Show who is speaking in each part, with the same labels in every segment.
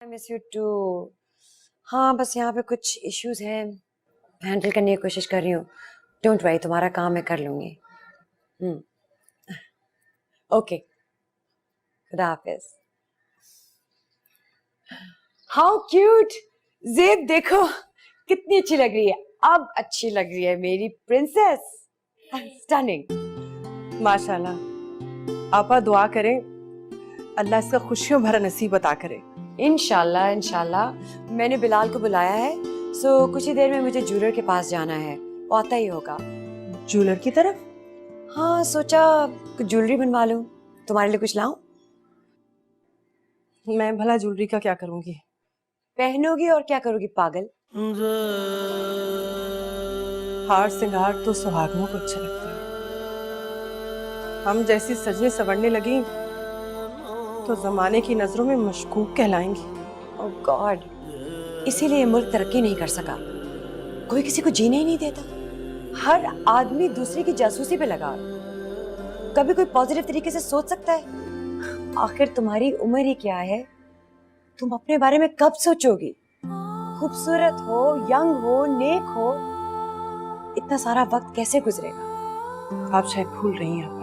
Speaker 1: I miss you too. हाँ बस यहाँ पे कुछ इश्यूज हैं, हैंडल करने की कोशिश कर रही हूँ. डोंट वरी, तुम्हारा काम मैं कर लूंगी. ओके, खुदा हाफिज. How cute. ज़ेब देखो कितनी अच्छी लग रही है. अब अच्छी लग रही है मेरी प्रिंसेस. स्टनिंग.
Speaker 2: माशाल्लाह. आपा दुआ करें अल्लाह इसका खुशियों भरा नसीब अता करे.
Speaker 1: इंशाल्लाह इंशाल्लाह. मैंने बिलाल को बुलाया है, सो कुछ ही देर में मुझे ज्वेलर के पास जाना है. वो आता ही होगा.
Speaker 2: ज्वेलर की तरफ?
Speaker 1: हाँ, सोचा कुछ ज्वेलरी बनवा लूं. तुम्हारे लिए कुछ लाऊं?
Speaker 2: मैं भला ज्वेलरी का क्या करूंगी?
Speaker 1: पहनोगी और क्या करोगी पागल.
Speaker 2: हार सिंगार तो सुहागनों को अच्छा लगता है. हम जैसी सजने संवरने लगी तो जमाने की नजरों में मशकूक कहलाएंगी.
Speaker 1: ओह गॉड, इसीलिए मुल्क तरक्की नहीं कर सका. कोई किसी को जीने ही नहीं देता. हर आदमी दूसरे की जासूसी पे लगा. कभी कोई पॉजिटिव तरीके से सोच सकता है? आखिर तुम्हारी उम्र ही क्या है? तुम अपने बारे में कब सोचोगी? खूबसूरत हो, यंग हो, नेक हो, इतना सारा वक्त कैसे गुजरेगा?
Speaker 2: आप शायद भूल रही हैं आपा.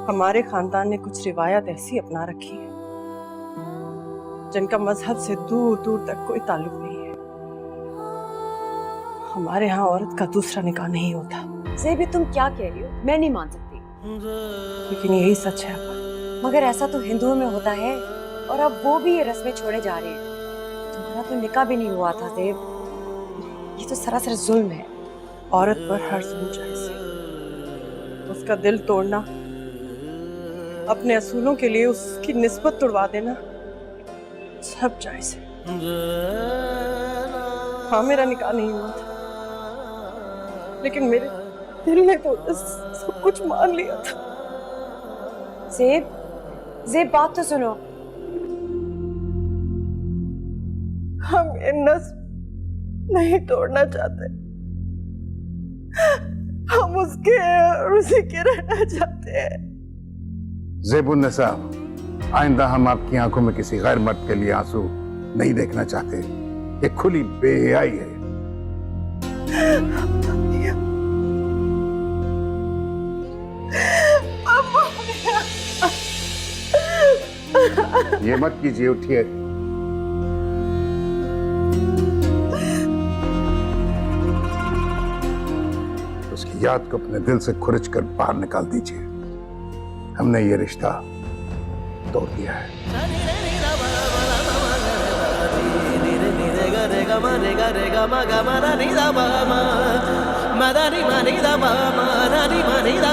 Speaker 2: हमारे खानदान ने कुछ रिवायत ऐसी अपना रखी है जिनका मजहब से दूर दूर तक कोई ताल्लुक नहीं है. हमारे यहाँ औरत का दूसरा निकाह नहीं होता.
Speaker 1: ज़ेबी, तुम क्या कह रही हो? मैं नहीं मान सकती.
Speaker 2: लेकिन यही सच है आपा.
Speaker 1: मगर ऐसा तो हिंदुओं में होता है, और अब वो भी ये रस्में छोड़े जा रहे हैं. तुम्हारा तो निकाह भी नहीं हुआ था ज़ेब. ये तो सरासर जुल्म है.
Speaker 2: औरत पर हर जुल्म जायज़ है. उसका दिल तोड़ना, अपने असूलों के लिए उसकी निस्बत तुड़वा देना, सब जायज़ है. हाँ, मेरा निकाह नहीं हुआ था, लेकिन मेरे दिल ने तो सब कुछ मान लिया था.
Speaker 1: ज़ेब, ज़ेब बात तो सुनो.
Speaker 2: हम ये नस्ब नहीं तोड़ना चाहते. हम उसके और उसी के रहना चाहते हैं.
Speaker 3: ज़ेबुन्निसा, आइंदा हम आपकी आंखों में किसी गैर मर्द के लिए आंसू नहीं देखना चाहते. ये खुली बेहयाई है. ये मत कीजिए, उठिए. उसकी याद को अपने दिल से खुरच कर बाहर निकाल दीजिए. हमने ये रिश्ता तोड़ दिया है.
Speaker 4: रे गा मा गा मा दा नी दा बा मा दा नी मा नी दा